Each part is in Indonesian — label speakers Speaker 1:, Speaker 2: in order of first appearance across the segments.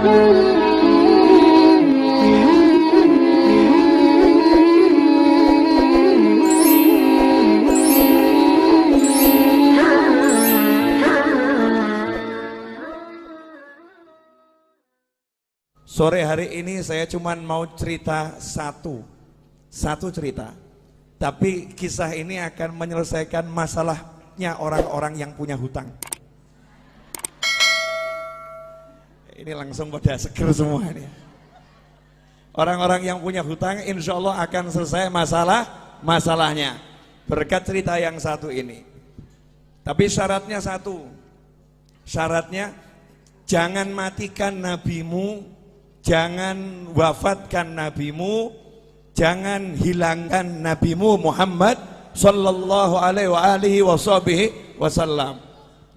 Speaker 1: Sore hari ini saya cuma mau cerita satu cerita. Tapi kisah ini akan menyelesaikan masalahnya orang-orang yang punya hutang. Ini langsung pada seger semua ini. Orang-orang yang punya hutang insya Allah akan selesai masalahnya berkat cerita yang satu ini. Tapi syaratnya satu. Syaratnya jangan matikan nabimu, jangan wafatkan nabimu, jangan hilangkan nabimu Muhammad sallallahu alaihi wasallam.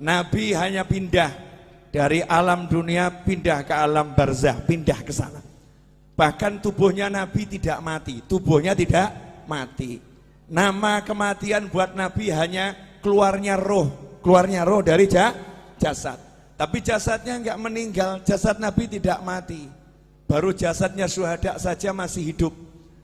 Speaker 1: Nabi hanya pindah dari alam dunia, pindah ke alam barzah, pindah ke sana. Bahkan tubuhnya Nabi tidak mati, tubuhnya tidak mati. Nama kematian buat Nabi hanya keluarnya roh dari jasad. Tapi jasadnya enggak meninggal, jasad Nabi tidak mati. Baru jasadnya syuhada saja masih hidup.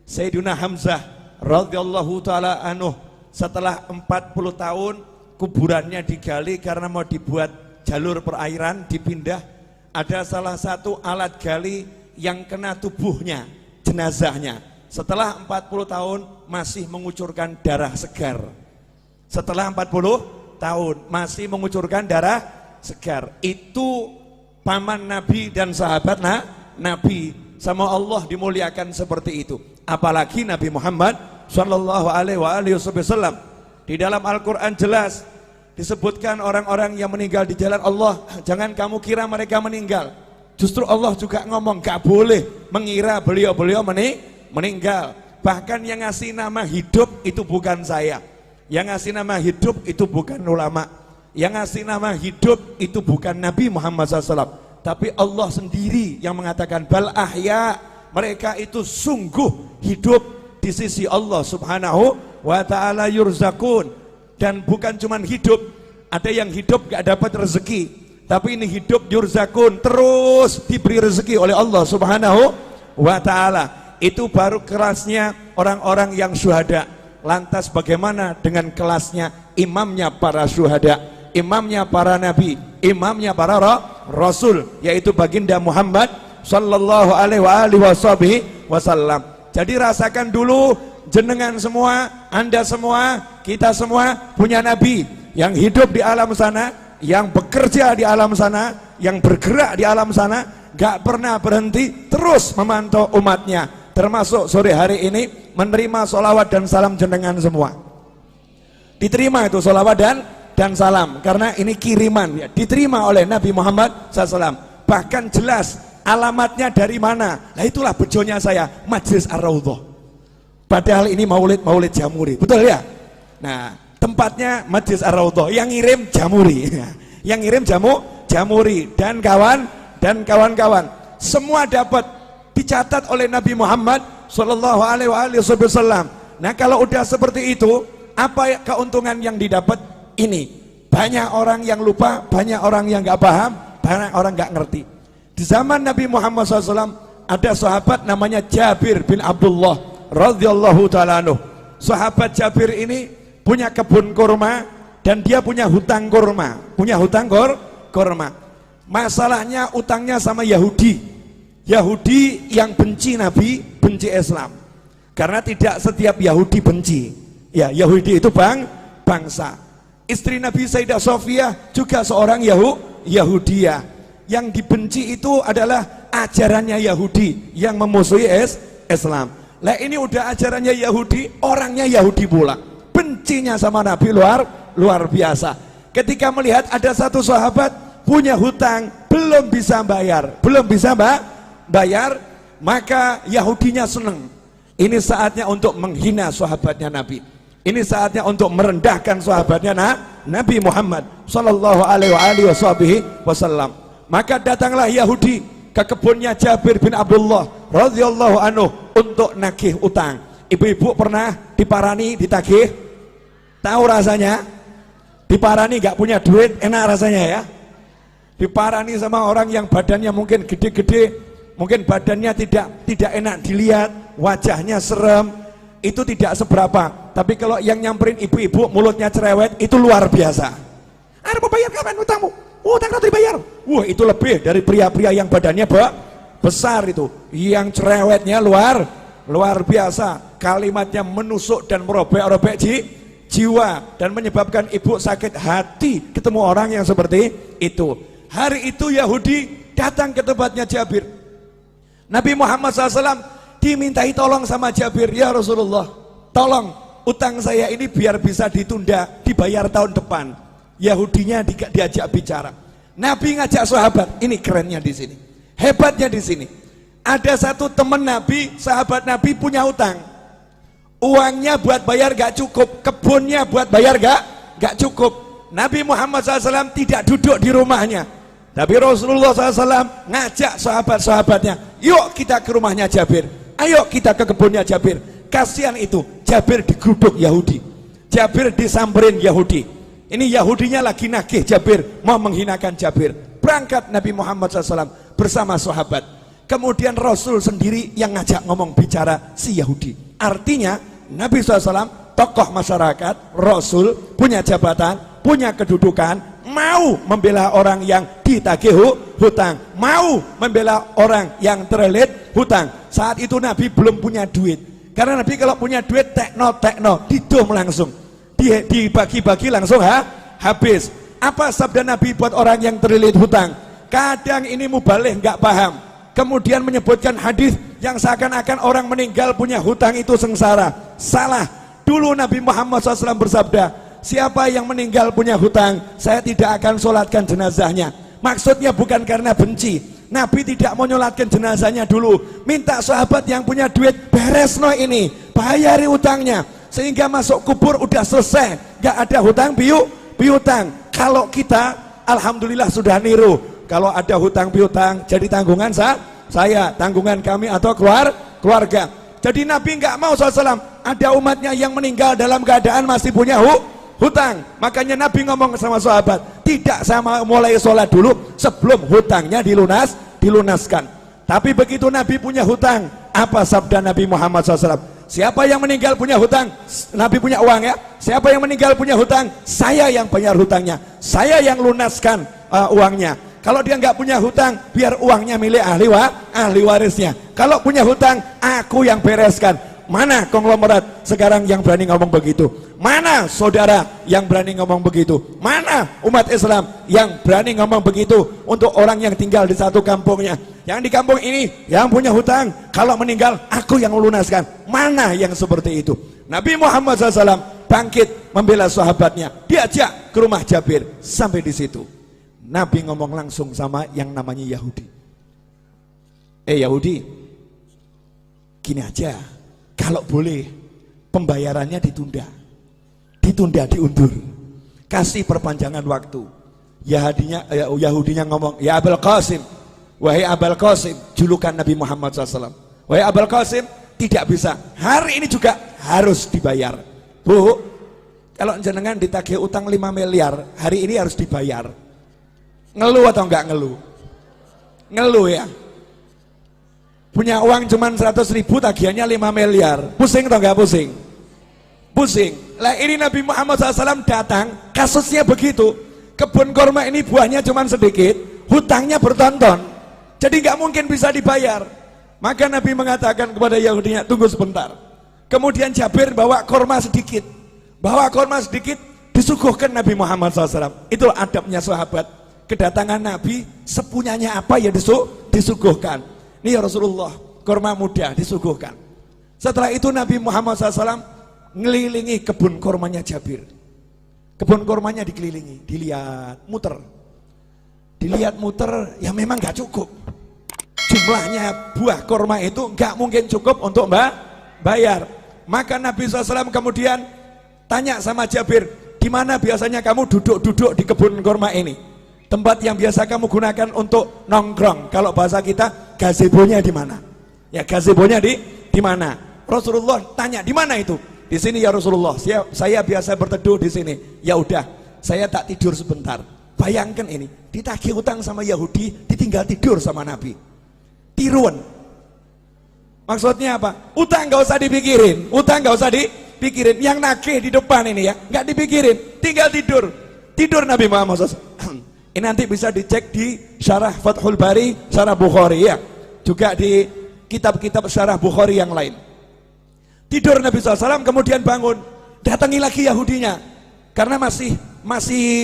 Speaker 1: Sayyidina Hamzah radhiyallahu taala anhu setelah 40 tahun kuburannya digali karena mau dibuat jalur perairan, dipindah. Ada salah satu alat gali yang kena tubuhnya, jenazahnya. Setelah 40 tahun masih mengucurkan darah segar. Setelah 40 tahun masih mengucurkan darah segar. Itu paman Nabi dan sahabat Nabi, sama Allah dimuliakan seperti itu. Apalagi Nabi Muhammad sallallahu alaihi wasallam. Di dalam Al-Qur'an jelas disebutkan orang-orang yang meninggal di jalan Allah, jangan kamu kira mereka meninggal. Justru Allah juga ngomong gak boleh mengira beliau-beliau meninggal. Bahkan yang ngasih nama hidup itu bukan saya. Yang ngasih nama hidup itu bukan ulama. Yang ngasih nama hidup itu bukan Nabi Muhammad SAW. Tapi Allah sendiri yang mengatakan bal ahya, mereka itu sungguh hidup di sisi Allah subhanahu wa ta'ala yurzakun. Dan bukan cuma hidup, ada yang hidup gak dapat rezeki, tapi ini hidup yurzakun, terus diberi rezeki oleh Allah subhanahu wa ta'ala. Itu baru kelasnya orang-orang yang syuhada. Lantas bagaimana dengan kelasnya imamnya para syuhada, imamnya para nabi, imamnya para rasul, yaitu baginda Muhammad sallallahu alaihi wasallam. Jadi rasakan dulu, jenengan semua, anda semua, kita semua punya nabi yang hidup di alam sana, yang bekerja di alam sana, yang bergerak di alam sana, gak pernah berhenti, terus memantau umatnya. Termasuk sore hari ini menerima sholawat dan salam jenengan semua. Diterima itu sholawat dan salam, karena ini kiriman ya, diterima oleh Nabi Muhammad SAW. Bahkan jelas alamatnya dari mana. Nah itulah bejonya saya, Majlis Ar-Raudhah. Padahal ini maulid Jamuri, betul ya? Nah tempatnya Majlis Ar-Raudhah, yang ngirim Jamuri, yang ngirim Jamuri dan kawan-kawan semua dapat, dicatat oleh Nabi Muhammad sallallahu alaihi wasallam. Nah kalau udah seperti itu, apa keuntungan yang didapat? Ini banyak orang yang lupa, banyak orang yang gak paham, banyak orang gak ngerti. Di zaman Nabi Muhammad SAW ada sahabat namanya Jabir bin Abdullah radhiyallahu ta'ala anhu. Sahabat Jabir ini punya kebun kurma dan dia punya hutang kurma, kurma. Masalahnya utangnya sama Yahudi yang benci Nabi, benci Islam. Karena tidak setiap Yahudi benci. Ya, Yahudi itu bangsa. Istri Nabi Sayyidah Sofiyah juga seorang Yahudiyah. Yang dibenci itu adalah ajarannya Yahudi yang memusuhi Islam. Lah ini udah ajarannya Yahudi, orangnya Yahudi pula. Bencinya sama Nabi luar biasa. Ketika melihat ada satu sahabat punya hutang, belum bisa bayar, maka Yahudinya senang. Ini saatnya untuk menghina sahabatnya Nabi. Ini saatnya untuk merendahkan sahabatnya Nabi Muhammad sallallahu alaihi wasallam. Maka datanglah Yahudi ke kebunnya Jabir bin Abdullah radhiyallahu anhu untuk nagih utang. Ibu-ibu pernah diparani, ditagih? Tahu rasanya? Diparani gak punya duit, enak rasanya ya? Diparani sama orang yang badannya mungkin gede-gede, mungkin badannya tidak enak dilihat, wajahnya serem, itu tidak seberapa. Tapi kalau yang nyamperin ibu-ibu mulutnya cerewet, itu luar biasa. Mau bayar kapan utangmu? Utang nanti dibayar. Wah, itu lebih dari pria-pria yang badannya besar itu. Yang cerewetnya luar biasa. Kalimatnya menusuk dan merobek-robek jiwa dan menyebabkan ibu sakit hati ketemu orang yang seperti itu. Hari itu Yahudi datang ke tempatnya Jabir. Nabi Muhammad SAW dimintai tolong sama Jabir, ya Rasulullah, tolong utang saya ini biar bisa ditunda, dibayar tahun depan. Yahudinya diajak bicara. Nabi ngajak sahabat, ini kerennya di sini, hebatnya di sini. Ada satu teman Nabi, sahabat Nabi punya utang. Uangnya buat bayar gak cukup, kebunnya buat bayar gak cukup. Nabi Muhammad SAW tidak duduk di rumahnya, tapi Rasulullah SAW ngajak sahabat-sahabatnya, yuk kita ke rumahnya Jabir, ayo kita ke kebunnya Jabir. Kasihan itu, Jabir digeruduk Yahudi, Jabir disamperin Yahudi. Ini Yahudinya lagi nagih Jabir, mau menghinakan Jabir. Berangkat Nabi Muhammad SAW bersama sahabat. Kemudian Rasul sendiri yang ngajak ngomong bicara si Yahudi. Artinya Nabi SAW tokoh masyarakat, Rasul punya jabatan, punya kedudukan, mau membela orang yang ditagih hutang, mau membela orang yang terlilit hutang. Saat itu Nabi belum punya duit, karena Nabi kalau punya duit tekno didom langsung, dibagi-bagi langsung habis. Apa sabda Nabi buat orang yang terlilit hutang? Kadang ini mubalih nggak paham, kemudian menyebutkan hadis yang seakan-akan orang meninggal punya hutang itu sengsara. Salah. Dulu Nabi Muhammad SAW bersabda, siapa yang meninggal punya hutang, saya tidak akan sholatkan jenazahnya. Maksudnya bukan karena benci, Nabi tidak mau nyolatkan jenazahnya dulu, minta sahabat yang punya duit, beres no ini, bayari hutangnya, sehingga masuk kubur udah selesai, gak ada hutang piutang. Kalau kita alhamdulillah sudah niru, kalau ada hutang piutang jadi tanggungan saya, tanggungan kami atau keluarga. Jadi Nabi nggak mau SAW ada umatnya yang meninggal dalam keadaan masih punya hutang. Makanya Nabi ngomong sama sahabat, tidak sama mulai sholat dulu sebelum hutangnya dilunaskan. Tapi begitu Nabi punya hutang, apa sabda Nabi Muhammad SAW? Siapa yang meninggal punya hutang, Nabi punya uang ya, siapa yang meninggal punya hutang, saya yang bayar hutangnya, saya yang lunaskan uangnya. Kalau dia nggak punya hutang, biar uangnya milik ahli warisnya. Kalau punya hutang, aku yang bereskan. Mana konglomerat sekarang yang berani ngomong begitu? Mana saudara yang berani ngomong begitu? Mana umat Islam yang berani ngomong begitu untuk orang yang tinggal di satu kampungnya? Yang di kampung ini yang punya hutang, kalau meninggal aku yang melunaskan. Mana yang seperti itu? Nabi Muhammad SAW bangkit membela sahabatnya, diajak ke rumah Jabir. Sampai di situ Nabi ngomong langsung sama yang namanya Yahudi. Yahudi, gini aja, kalau boleh pembayarannya ditunda, diundur, kasih perpanjangan waktu. Yahudinya ngomong, ya Abul Qasim, wahai Abul Qasim, julukan Nabi Muhammad SAW, wahai Abul Qasim, tidak bisa, hari ini juga harus dibayar. Bu, kalau jenengan ditagih utang 5 miliar, hari ini harus dibayar. Ngeluh atau enggak ngeluh? Ngeluh ya. Punya uang cuma 100.000, tagihannya 5 miliar. Pusing atau enggak pusing? Pusing. Lah ini Nabi Muhammad SAW datang, kasusnya begitu. Kebun kurma ini buahnya cuma sedikit, hutangnya bertonton. Jadi enggak mungkin bisa dibayar. Maka Nabi mengatakan kepada Yahudinya, tunggu sebentar. Kemudian Jabir bawa kurma sedikit. Disuguhkan Nabi Muhammad SAW. Itulah adabnya sahabat. Kedatangan Nabi sepunyanya apa ya disuguhkan. Nih ya Rasulullah, kurma muda disuguhkan. Setelah itu Nabi Muhammad SAW ngelilingi kebun kurmanya Jabir. Kebun kurmanya dikelilingi, dilihat muter, ya memang gak cukup. Jumlahnya buah kurma itu gak mungkin cukup untuk bayar. Maka Nabi SAW kemudian tanya sama Jabir, di mana biasanya kamu duduk-duduk di kebun kurma ini? Tempat yang biasa kamu gunakan untuk nongkrong. Kalau bahasa kita, gazebonya di mana? Ya gazebonya di mana? Rasulullah tanya, di mana itu? Di sini ya Rasulullah. Saya biasa berteduh di sini. Ya udah, saya tak tidur sebentar. Bayangkan ini, ditagih utang sama Yahudi, ditinggal tidur sama Nabi. Tiruan. Maksudnya apa? Utang nggak usah dipikirin, utang nggak usah dipikirin. Yang nagih di depan ini ya, nggak dipikirin, tinggal tidur. Tidur Nabi Muhammad SAW. Ini nanti bisa dicek di Syarah Fathul Bari, Syarah Bukhari ya. Juga di kitab-kitab Syarah Bukhari yang lain. Tidur Nabi SAW, kemudian bangun. Datangi lagi Yahudinya. Karena masih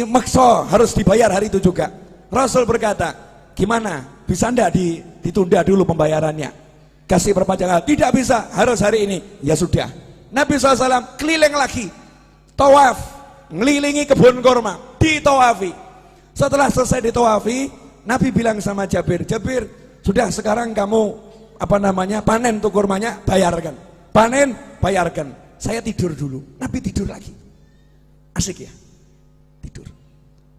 Speaker 1: maksa harus dibayar hari itu juga. Rasul berkata, gimana? Bisa enggak ditunda dulu pembayarannya? Kasih perpanjangan. Tidak bisa, harus hari ini. Ya sudah. Nabi SAW keliling lagi. Tawaf. Ngelilingi kebun kurma. Ditawafi. Setelah selesai ditawafi, Nabi bilang sama Jabir, Jabir, sudah sekarang kamu panen tuh kurmanya, bayarkan. Panen, bayarkan. Saya tidur dulu. Nabi tidur lagi. Asik ya? Tidur.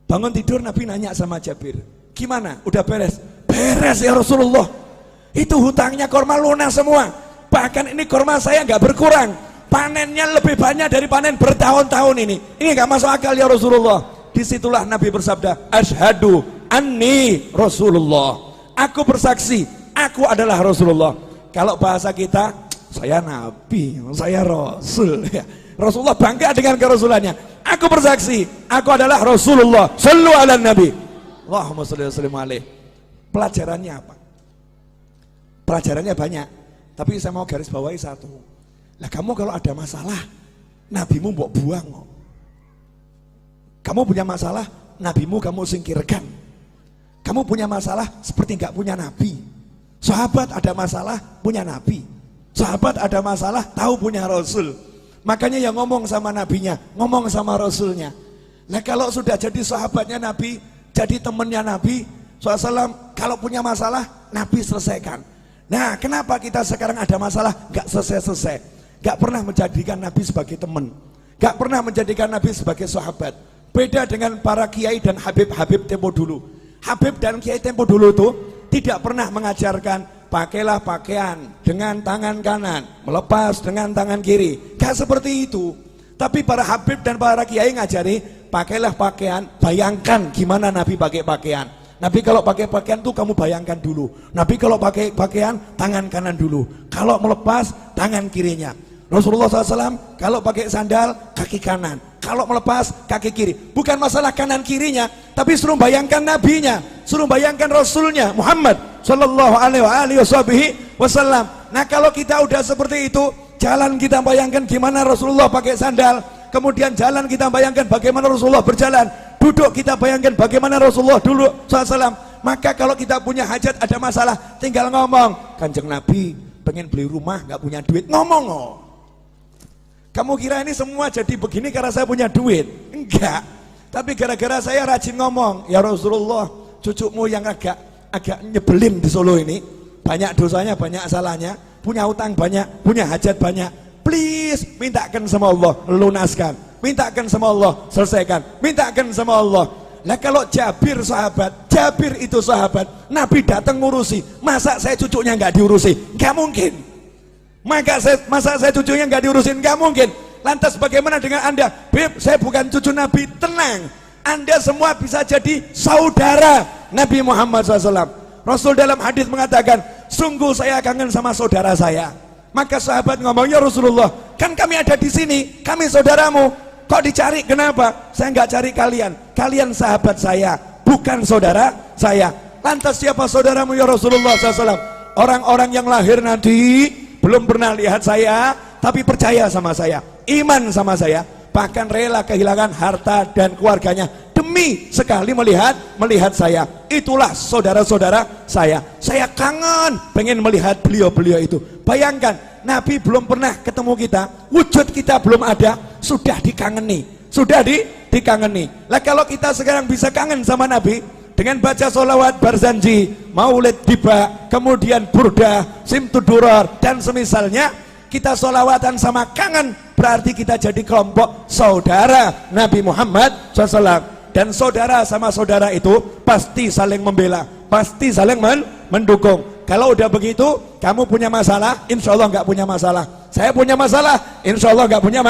Speaker 1: Bangun tidur, Nabi nanya sama Jabir, gimana? Udah beres? Beres ya Rasulullah. Itu hutangnya kurma lunas semua. Bahkan ini kurma saya nggak berkurang. Panennya lebih banyak dari panen bertahun-tahun ini. Ini nggak masuk akal ya Rasulullah. Disitulah Nabi bersabda, Ashhadu anni Rasulullah. Aku bersaksi, aku adalah Rasulullah. Kalau bahasa kita, saya Nabi, saya Rasul. Rasulullah bangga dengan kerasulannya. Aku bersaksi, aku adalah Rasulullah. Sallu ala Nabi. Allahumma sholli wa sallim alaih. Pelajarannya apa? Pelajarannya banyak, tapi saya mau garis bawahi satu. Lah kamu kalau ada masalah, nabimu mbok buang. Kamu punya masalah, nabimu kamu singkirkan. Kamu punya masalah seperti nggak punya nabi. Sahabat ada masalah, punya nabi. Sahabat ada masalah, tahu punya Rasul. Makanya yang ngomong sama nabinya, ngomong sama Rasulnya. Nah kalau sudah jadi sahabatnya Nabi, jadi temannya Nabi SAW, kalau punya masalah, Nabi selesaikan. Nah kenapa kita sekarang ada masalah, gak selesai-selesai, gak pernah menjadikan Nabi sebagai teman, gak pernah menjadikan Nabi sebagai sahabat. Beda dengan para kiai dan Habib-Habib tempo dulu. Habib dan kiai tempo dulu tuh tidak pernah mengajarkan pakailah pakaian dengan tangan kanan, melepas dengan tangan kiri. Gak seperti itu. Tapi para Habib dan para kiai ngajari, pakailah pakaian, bayangkan gimana Nabi pakai pakaian. Nabi kalau pakai pakaian tuh kamu bayangkan dulu. Nabi kalau pakai pakaian, tangan kanan dulu. Kalau melepas, tangan kirinya. Rasulullah SAW kalau pakai sandal, kaki kanan. Kalau melepas, kaki kiri. Bukan masalah kanan kirinya, tapi suruh bayangkan nabinya, suruh bayangkan Rasulnya Muhammad Sallallahu alaihi wasallam. Nah kalau kita udah seperti itu, jalan kita bayangkan gimana Rasulullah pakai sandal, kemudian jalan kita bayangkan bagaimana Rasulullah berjalan, duduk kita bayangkan bagaimana Rasulullah dulu SAW. Maka kalau kita punya hajat, ada masalah, tinggal ngomong, Kanjeng Nabi pengen beli rumah, nggak punya duit, ngomong. Oh. Kamu kira ini semua jadi begini karena saya punya duit? Enggak. Tapi gara-gara saya rajin ngomong, ya Rasulullah, cucumu yang agak nyebelin di Solo ini, banyak dosanya, banyak salahnya, punya utang banyak, punya hajat banyak, please mintakan sama Allah, lunaskan, mintakan sama Allah, selesaikan, mintakan sama Allah. Nah kalau Jabir sahabat, Jabir itu sahabat, Nabi datang ngurusi, masa saya cucunya nggak diurusi? Nggak mungkin. Masa saya cucunya nggak diurusin? Nggak mungkin. Lantas bagaimana dengan Anda? Beb, saya bukan cucu Nabi. Tenang, Anda semua bisa jadi saudara Nabi Muhammad SAW. Rasul dalam hadis mengatakan, sungguh saya kangen sama saudara saya. Maka sahabat ngomong, ya Rasulullah, kan kami ada di sini, kami saudaramu, kok dicari? Kenapa? Saya nggak cari kalian, kalian sahabat saya, bukan saudara saya. Lantas siapa saudaramu ya Rasulullah SAW? Orang-orang yang lahir nanti belum pernah lihat saya, tapi percaya sama saya, iman sama saya, bahkan rela kehilangan harta dan keluarganya demi sekali melihat saya. Itulah saudara-saudara saya. Saya kangen pengen melihat beliau-beliau itu. Bayangkan, Nabi belum pernah ketemu kita, wujud kita belum ada, sudah dikangeni, dikangeni. Lah kalau kita sekarang bisa kangen sama Nabi dengan baca sholawat barzanji, maulid tiba, kemudian burdah, simtudurar dan semisalnya, kita sholawatan sama kangen, berarti kita jadi kelompok saudara Nabi Muhammad SAW. Dan saudara sama saudara itu pasti saling membela, pasti saling mendukung. Kalau udah begitu, kamu punya masalah, insya Allah nggak punya masalah. Saya punya masalah, insya Allah nggak punya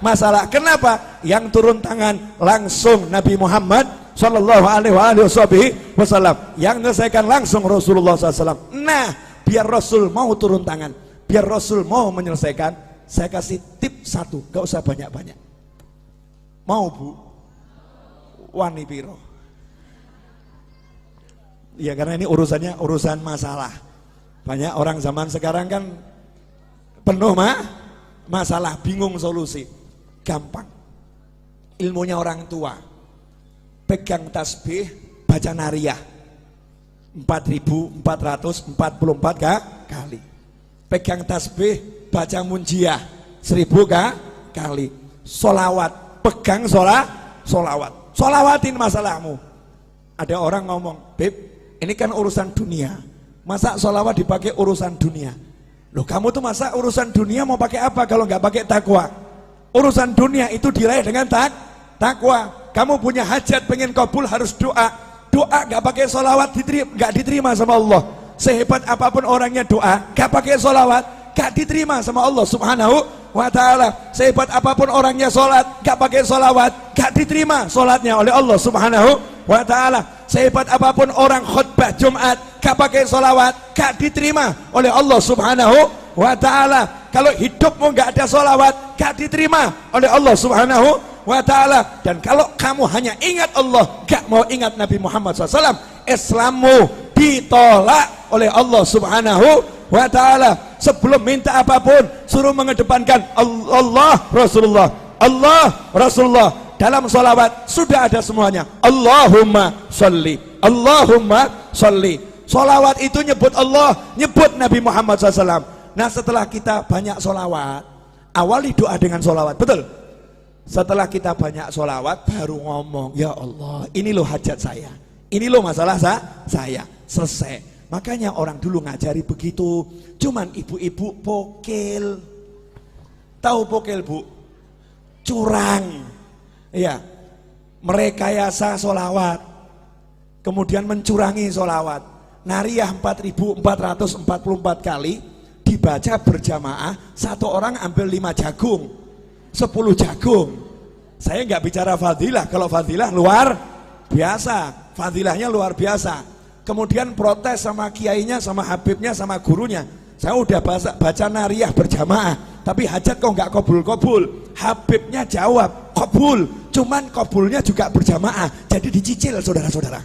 Speaker 1: masalah. Kenapa? Yang turun tangan langsung Nabi Muhammad Sallallahu alaihi wasallam. Yang menyelesaikan langsung Rasulullah SAW. Nah, biar Rasul mau turun tangan, biar Rasul mau menyelesaikan, saya kasih tip satu, gak usah banyak-banyak. Mau bu? Wani piro? Ya karena ini urusannya urusan masalah. Banyak orang zaman sekarang kan penuh masalah, bingung solusi. Gampang. Ilmunya orang tua. Pegang tasbih, baca nariyah 4.444 kali. Pegang tasbih, baca munjiah 1.000 kali. Solawat, pegang solawat. Solawatin masalahmu. Ada orang ngomong, Beb, ini kan urusan dunia. Masa solawat dipakai urusan dunia? Loh kamu tuh masa urusan dunia mau pakai apa kalau nggak pakai takwa? Urusan dunia itu diraih dengan takwa. Kamu punya hajat pengen kabul harus doa. Doa nggak pakai solawat nggak diterima sama Allah. Sehebat apapun orangnya doa, nggak pakai solawat nggak diterima sama Allah Subhanahu wa ta'ala. Sehebat apapun orangnya sholat, nggak pakai solawat nggak diterima sholatnya oleh Allah Subhanahu wa ta'ala. Sehebat apapun orang khutbah Jumat, gak pakai solawat, gak diterima oleh Allah Subhanahu wa ta'ala. Kalau hidupmu gak ada solawat, gak diterima oleh Allah Subhanahu wa ta'ala. Dan kalau kamu hanya ingat Allah, gak mau ingat Nabi Muhammad SAW, Islammu ditolak oleh Allah Subhanahu wa ta'ala. Sebelum minta apapun, suruh mengedepankan Allah Rasulullah, Allah Rasulullah. Dalam sholawat sudah ada semuanya. Allahumma sholli, Allahumma sholli. Sholawat itu nyebut Allah, nyebut Nabi Muhammad SAW. Nah setelah kita banyak sholawat, awali doa dengan sholawat, betul? Setelah kita banyak sholawat, baru ngomong, ya Allah, ini loh hajat saya, ini loh masalah saya, selesai. Makanya orang dulu ngajari begitu. Cuman ibu-ibu pokil. Tahu pokil bu? Curang. Iya, merekayasa solawat, kemudian mencurangi solawat. Nariyah 4.444 kali dibaca berjamaah, satu orang ambil 5 jagung, 10 jagung. Saya nggak bicara fadilah, kalau fadilah luar biasa, fadilahnya luar biasa. Kemudian protes sama kiainya, sama habibnya, sama gurunya. Saya udah baca nariyah berjamaah, tapi hajat kok nggak kabul-kabul. Habibnya jawab kabul, cuman kabulnya juga berjamaah, jadi dicicil saudara-saudara.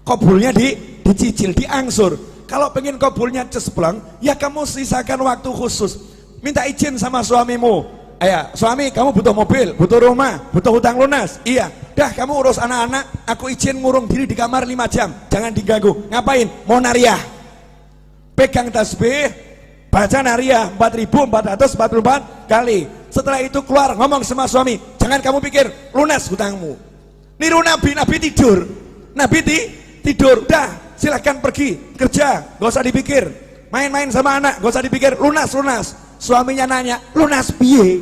Speaker 1: Kabulnya dicicil, diangsur. Kalau pengen kabulnya cespleng, ya kamu sisakan waktu khusus. Minta izin sama suamimu. Ya, suami kamu butuh mobil, butuh rumah, butuh hutang lunas. Iya, dah kamu urus anak-anak, aku izin ngurung diri di kamar 5 jam, jangan diganggu. Ngapain? Mau nariyah. Pegang tasbih, baca nariyah 4.444 kali. Setelah itu keluar ngomong sama suami, jangan kamu pikir lunas hutangmu. Niru Nabi, Nabi tidur. Nabi tidur, udah silahkan pergi kerja, gak usah dipikir. Main-main sama anak, gak usah dipikir, lunas. Suaminya nanya, lunas piye?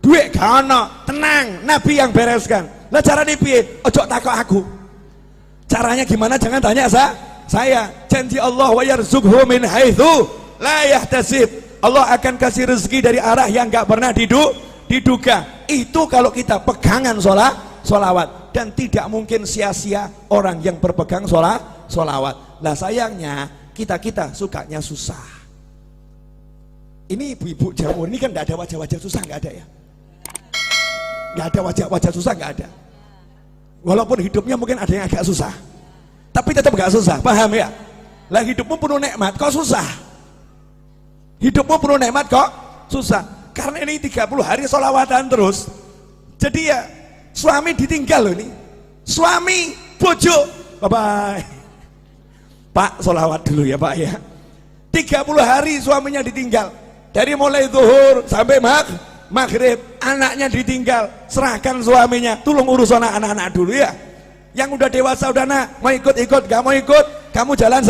Speaker 1: Duit gak ono, tenang, Nabi yang bereskan. Lah cara piye? Ojo takok aku. Caranya gimana? Jangan tanya saya. Janji Allah wa yarzuqhu min haitsu la yahtasib. Allah akan kasih rezeki dari arah yang gak pernah diduga. Itu kalau kita pegangan sholawat. Dan tidak mungkin sia-sia orang yang berpegang sholawat. Lah sayangnya kita sukanya susah. Ini ibu-ibu Jawa ini kan gak ada wajah-wajah susah, gak ada ya. Gak ada wajah-wajah susah, gak ada. Walaupun hidupnya mungkin ada yang agak susah, tapi tetap gak susah, paham ya? Lah hidupmu penuh nikmat kok susah. Hidupmu penuh nikmat kok susah. Karena ini 30 hari sholawatan terus. Jadi ya suami ditinggal loh ini. Suami, bojo, bye-bye. Pak sholawat dulu ya Pak ya. 30 hari suaminya ditinggal. Dari mulai zuhur sampai maghrib, anaknya ditinggal. Serahkan suaminya, tolong urus anak-anak dulu ya. Yang udah dewasa udah nak, mau ikut, gak mau ikut, kamu jalan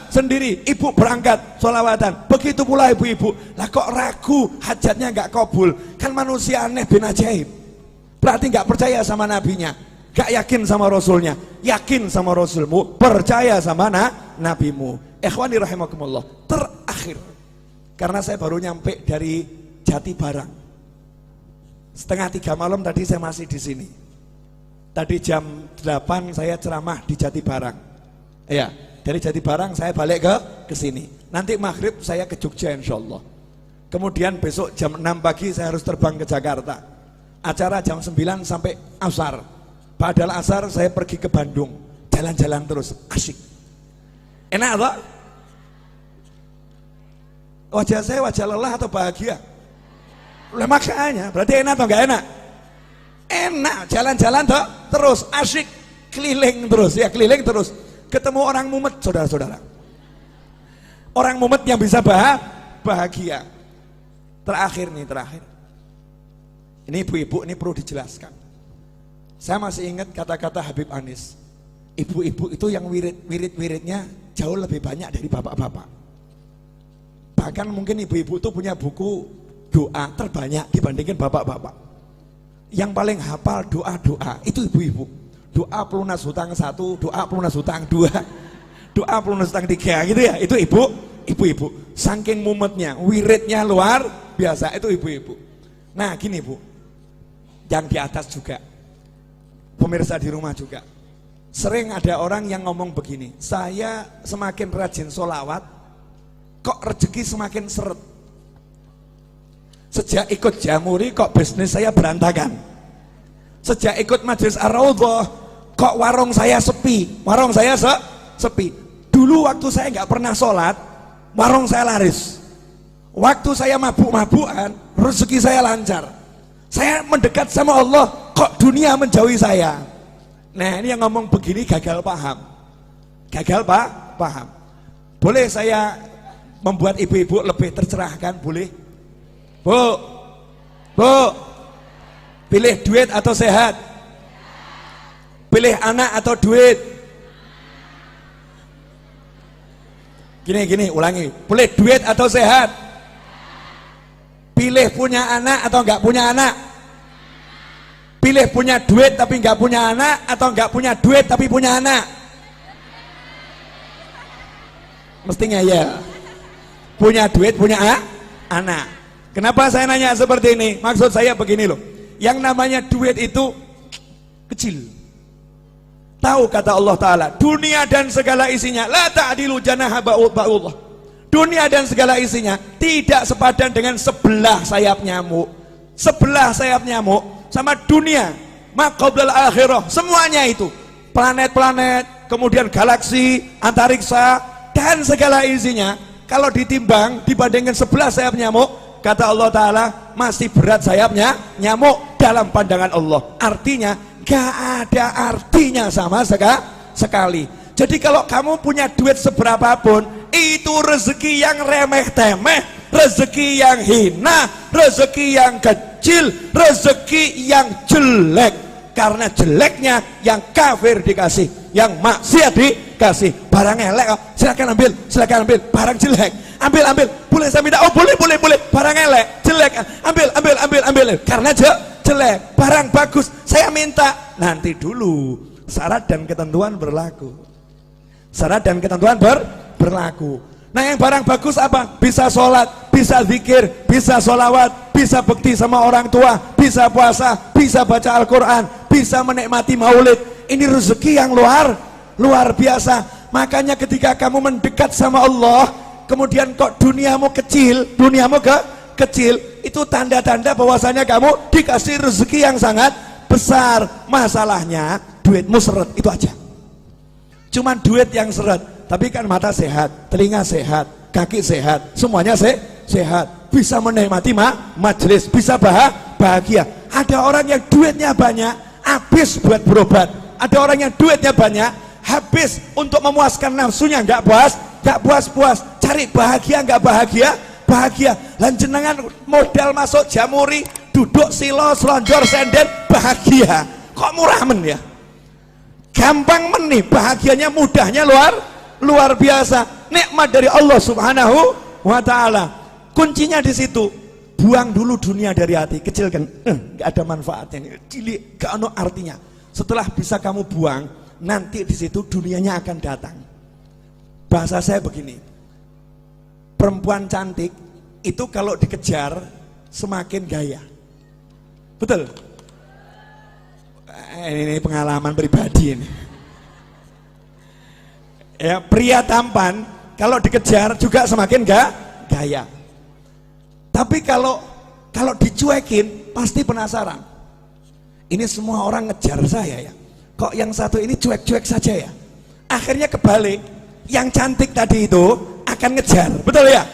Speaker 1: sendiri. Ibu berangkat sholawatan, begitu pula ibu-ibu. Lah kok ragu, hajatnya gak kabul? Kan manusia aneh bin ajaib. Berarti gak percaya sama nabinya, gak yakin sama rasulnya. Yakin sama rasulmu, percaya sama nabimu. Ikhwani rahimakumullah. Terakhir, karena saya baru nyampe dari Jati Barang, 2:30 malam tadi saya masih di sini. Tadi jam 8 saya ceramah di Jatibarang. Ya, dari Jatibarang saya balik ke sini. Nanti maghrib saya ke Jogja insya Allah. Kemudian besok jam 6 pagi saya harus terbang ke Jakarta. Acara jam 9 sampai asar. Padahal asar saya pergi ke Bandung. Jalan-jalan terus, asyik. Enak toh? Wajah saya wajah lelah atau bahagia? Makanya, berarti enak atau enggak enak? Enak, jalan-jalan toh terus, asyik, keliling terus, ya keliling terus. Ketemu orang mumet, saudara-saudara. Orang mumet yang bisa bahagia. Terakhir. Ini ibu-ibu, ini perlu dijelaskan. Saya masih ingat kata-kata Habib Anis. Ibu-ibu itu yang wirid-wiridnya jauh lebih banyak dari bapak-bapak. Bahkan mungkin ibu-ibu itu punya buku doa terbanyak dibandingkan bapak-bapak. Yang paling hafal doa-doa itu ibu-ibu. Doa pelunas hutang 1, doa pelunas hutang 2, doa pelunas hutang 3 gitu ya. Itu ibu-ibu. Saking mumetnya, wiridnya luar biasa, itu ibu-ibu. Nah gini Bu, yang di atas juga, pemirsa di rumah juga, sering ada orang yang ngomong begini, saya semakin rajin sholawat, kok rezeki semakin seret. Sejak ikut Jamuri kok bisnis saya berantakan. Sejak ikut Majelis Ar-Raudhah kok warung saya sepi. Sepi. Dulu waktu saya nggak pernah sholat, warung saya laris. Waktu saya mabuk-mabukan, rezeki saya lancar. Saya mendekat sama Allah, kok dunia menjauhi saya. Nah ini yang ngomong begini gagal paham. Paham. Boleh saya membuat ibu-ibu lebih tercerahkan? Boleh? Bu, pilih duit atau sehat? Pilih anak atau duit? Gini, ulangi. Pilih duit atau sehat? Pilih punya anak atau enggak punya anak? Pilih punya duit tapi enggak punya anak atau enggak punya duit tapi punya anak? Mestinya ya. Punya duit, punya anak. Kenapa saya nanya seperti ini? Maksud saya begini loh. Yang namanya duit itu kecil. Tahu kata Allah Ta'ala, dunia dan segala isinya la ta'dilu janaha ba'ullah. Dunia dan segala isinya tidak sepadan dengan sebelah sayap nyamuk. Sebelah sayap nyamuk sama dunia, maqablal akhirah, semuanya itu. Planet-planet, kemudian galaksi, antariksa, dan segala isinya, kalau ditimbang dibandingkan sebelah sayap nyamuk, kata Allah Ta'ala, masih berat sayapnya nyamuk dalam pandangan Allah. Artinya gak ada artinya sama sekali. Jadi kalau kamu punya duit seberapapun, itu rezeki yang remeh-temeh, rezeki yang hina, rezeki yang kecil, rezeki yang jelek. Karena jeleknya yang kafir dikasih, yang maksiat dikasih. Barang elek, silakan ambil. Barang jelek, ambil. Boleh saya minta? Oh boleh. Barang elek, jelek, ambil. Karena jelek. Barang bagus, saya minta. Nanti dulu, syarat dan ketentuan berlaku. Syarat dan ketentuan berlaku. Nah yang barang bagus apa? Bisa sholat, bisa zikir, bisa sholawat, bisa bekti sama orang tua, bisa puasa, bisa baca Al-Quran, bisa menikmati maulid. Ini rezeki yang luar biasa. Makanya ketika kamu mendekat sama Allah, kemudian kok duniamu kecil, kecil, itu tanda-tanda bahwasanya kamu dikasih rezeki yang sangat besar. Masalahnya duitmu seret, itu aja. Cuman duit yang seret, tapi kan mata sehat, telinga sehat, kaki sehat, semuanya sehat, bisa menikmati majelis, bisa bahagia. Ada orang yang duitnya banyak, habis buat berobat. Ada orang yang duitnya banyak, habis untuk memuaskan nafsunya, nggak puas, cari bahagia, nggak bahagia. Lanjenengan modal masuk Jamuri, duduk silo, selonjor, senden, bahagia. Kok murah men ya? Gampang men nih, bahagianya, mudahnya luar biasa. Nikmat dari Allah Subhanahu wa Ta'ala. Kuncinya di situ. Buang dulu dunia dari hati, kecilkan. Gak ada manfaatnya, cilik, gak ada artinya. Setelah bisa kamu buang, nanti di situ dunianya akan datang. Bahasa saya begini, perempuan cantik itu kalau dikejar semakin gaya. Betul? Ini pengalaman pribadi ini. Ya, pria tampan kalau dikejar juga semakin gaya. Tapi kalau dicuekin pasti penasaran. Ini semua orang ngejar saya ya. Kok yang satu ini cuek-cuek saja ya? Akhirnya kebalik, yang cantik tadi itu akan ngejar, betul ya?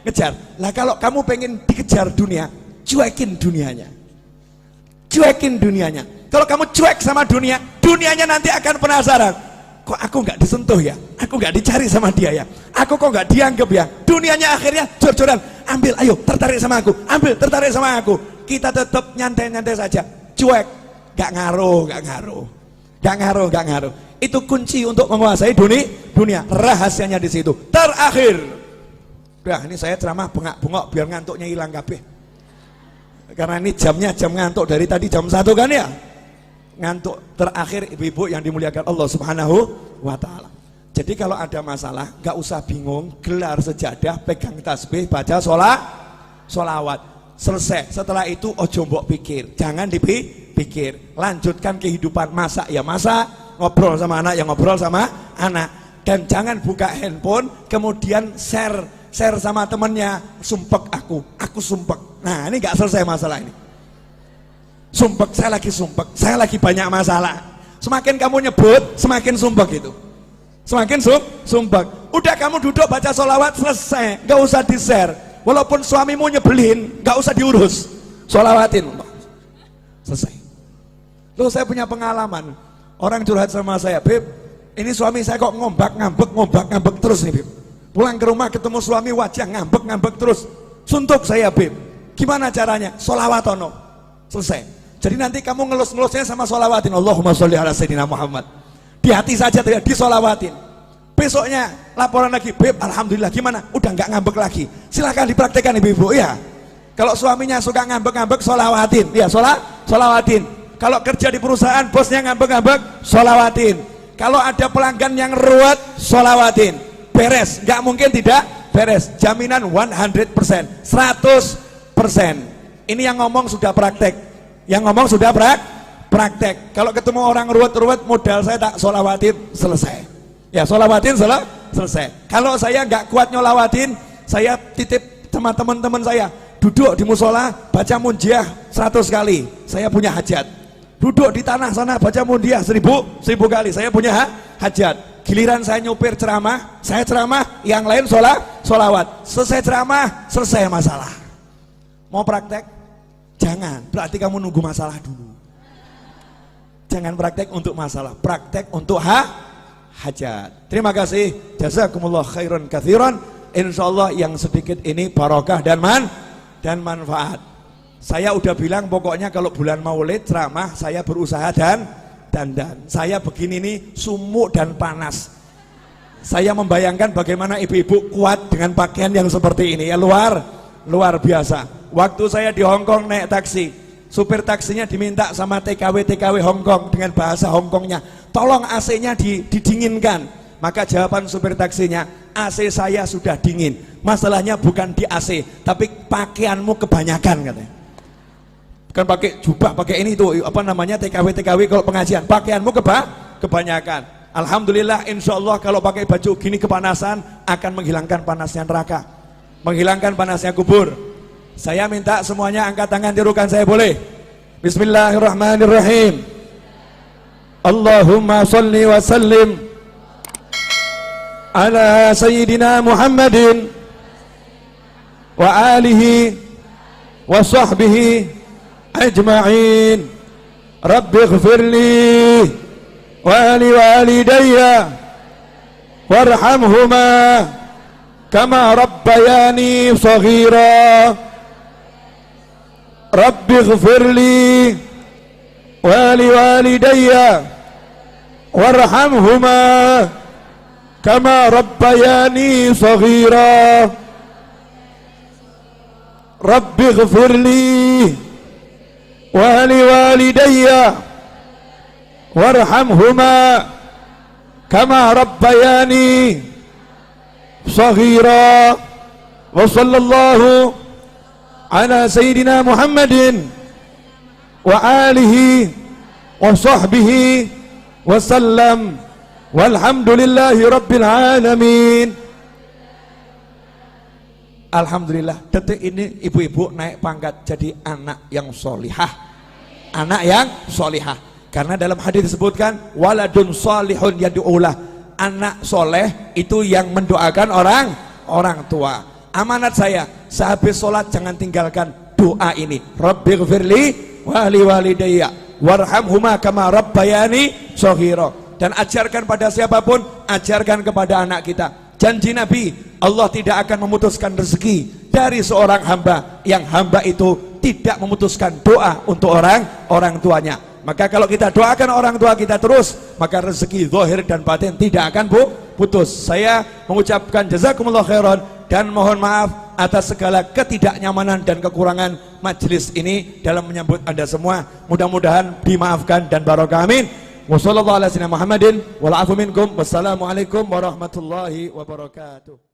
Speaker 1: Ngejar. Lah kalau kamu pengen dikejar dunia, cuekin dunianya. Cuekin dunianya. Kalau kamu cuek sama dunia, dunianya nanti akan penasaran. Kok aku nggak disentuh ya? Aku nggak dicari sama dia ya? Aku kok nggak dianggap ya? Dunianya akhirnya jor-joran. Ambil, ayo, tertarik sama aku. Ambil, tertarik sama aku. Kita tetap nyantai-nyantai saja. Cuek, nggak ngaruh. Itu kunci untuk menguasai dunia. Rahasianya di situ. Terakhir. Udah, ini saya ceramah bengak-bengok biar ngantuknya hilang kabeh. Karena ini jamnya jam ngantuk dari tadi jam 1 kan ya? Ngantuk. Terakhir ibu-ibu yang dimuliakan Allah Subhanahu wa ta'ala. Jadi kalau ada masalah gak usah bingung, gelar sejadah, pegang tasbih, baca sholawat, selesai. Setelah itu ojo mbok pikir, jangan dipikir, lanjutkan kehidupan. Masak ya masak, ngobrol sama anak ya ngobrol sama anak, dan jangan buka handphone kemudian share sama temennya, sumpek aku sumpek. Nah ini gak selesai masalah ini. Sumpek, saya lagi banyak masalah. Semakin kamu nyebut, semakin sumpek itu. Semakin sumpek. Udah kamu duduk baca sholawat selesai, gak usah di-share. Walaupun suamimu nyebelin, gak usah diurus. Sholawatin. Selesai. Loh saya punya pengalaman. Orang curhat sama saya, Beb, ini suami saya kok ngombak-ngambek terus nih, Beb. Pulang ke rumah ketemu suami wajah ngambek terus. Suntuk saya, Beb. Gimana caranya? Sholawatono. Selesai. Jadi nanti kamu ngelus-ngelusnya sama sholawatin. Allahumma sholli ala sayyidina Muhammad. Di hati saja tidak disolawatin. Besoknya laporan lagi, Beb, alhamdulillah gimana? Udah nggak ngambek lagi. Silahkan dipraktekkan ibu-ibu ya. Kalau suaminya suka ngambek-ngambek, sholawatin. Ya, sholawatin. Kalau kerja di perusahaan, bosnya ngambek-ngambek, sholawatin. Kalau ada pelanggan yang ruwet, sholawatin. Beres, nggak mungkin tidak beres. Jaminan 100%, 100%. Ini yang ngomong sudah praktek. Yang ngomong sudah praktek. Kalau ketemu orang ruwet-ruwet, modal saya tak sholawatin, selesai. Ya, sholawatin selesai. Kalau saya nggak kuat nyolawatin, saya titip sama teman-teman saya, duduk di musola baca munjiah 100 kali, saya punya hajat. Duduk di tanah sana baca munjiah 1000 kali, saya punya hajat. Giliran saya nyupir ceramah, saya ceramah, yang lain sholawat. Selesai ceramah, selesai masalah. Mau praktek? Jangan, berarti kamu nunggu masalah dulu. Jangan praktek untuk masalah, praktek untuk hajat. Terima kasih, jazakumullah khairan katsiran. Insyaallah yang sedikit ini barokah dan manfaat. Saya udah bilang pokoknya kalau bulan Maulid ceramah saya berusaha dan saya begini nih sumuk dan panas. Saya membayangkan bagaimana ibu-ibu kuat dengan pakaian yang seperti ini ya, luar biasa. Waktu saya di Hongkong naik taksi, supir taksinya diminta sama TKW Hongkong dengan bahasa Hongkongnya, tolong AC-nya didinginkan. Maka jawaban supir taksinya, AC saya sudah dingin. Masalahnya bukan di AC, tapi pakaianmu kebanyakan katanya. Bukan pakai jubah, pakai ini tuh apa namanya TKW kalau pengajian, pakaianmu kebanyakan. Alhamdulillah, insya Allah kalau pakai baju gini kepanasan akan menghilangkan panasnya neraka, menghilangkan panasnya kubur. Saya minta semuanya angkat tangan, tirukan saya boleh? Bismillahirrahmanirrahim. Allahumma salli wa sallim ala sayyidina Muhammadin wa alihi wa sahbihi ajma'in. Rabbi ighfirli wa li walidayya warhamhuma kama rabbayani saghira. Rabbi ighfirli wa li walidayya warhamhuma kama rabbayani saghira. Rabbi ighfirli wa li walidayya warhamhuma kama rabbayani saghira. Wa sallallahu ala sayyidina Muhammadin wa alihi wa sahbihi wa sallam walhamdulillahi rabbil alamin. Alhamdulillah, detik ini ibu-ibu naik pangkat jadi anak yang solihah. Anak yang solihah. Karena dalam hadis disebutkan waladun solihun yad'ulah. Anak soleh itu yang mendoakan orang tua. Amanat saya, sehabis sholat jangan tinggalkan doa ini. Rabbighfirli wali walidayya warhamhuma kama rabbayani shaghira. Dan ajarkan pada siapapun, ajarkan kepada anak kita. Janji Nabi, Allah tidak akan memutuskan rezeki dari seorang hamba yang hamba itu tidak memutuskan doa untuk orang tuanya. Maka kalau kita doakan orang tua kita terus, maka rezeki zahir dan batin tidak akan putus. Saya mengucapkan jazakumullah khairan dan mohon maaf atas segala ketidaknyamanan dan kekurangan majelis ini dalam menyambut Anda semua. Mudah-mudahan dimaafkan dan barokah, amin. Wassalamualaikum warahmatullahi wabarakatuh.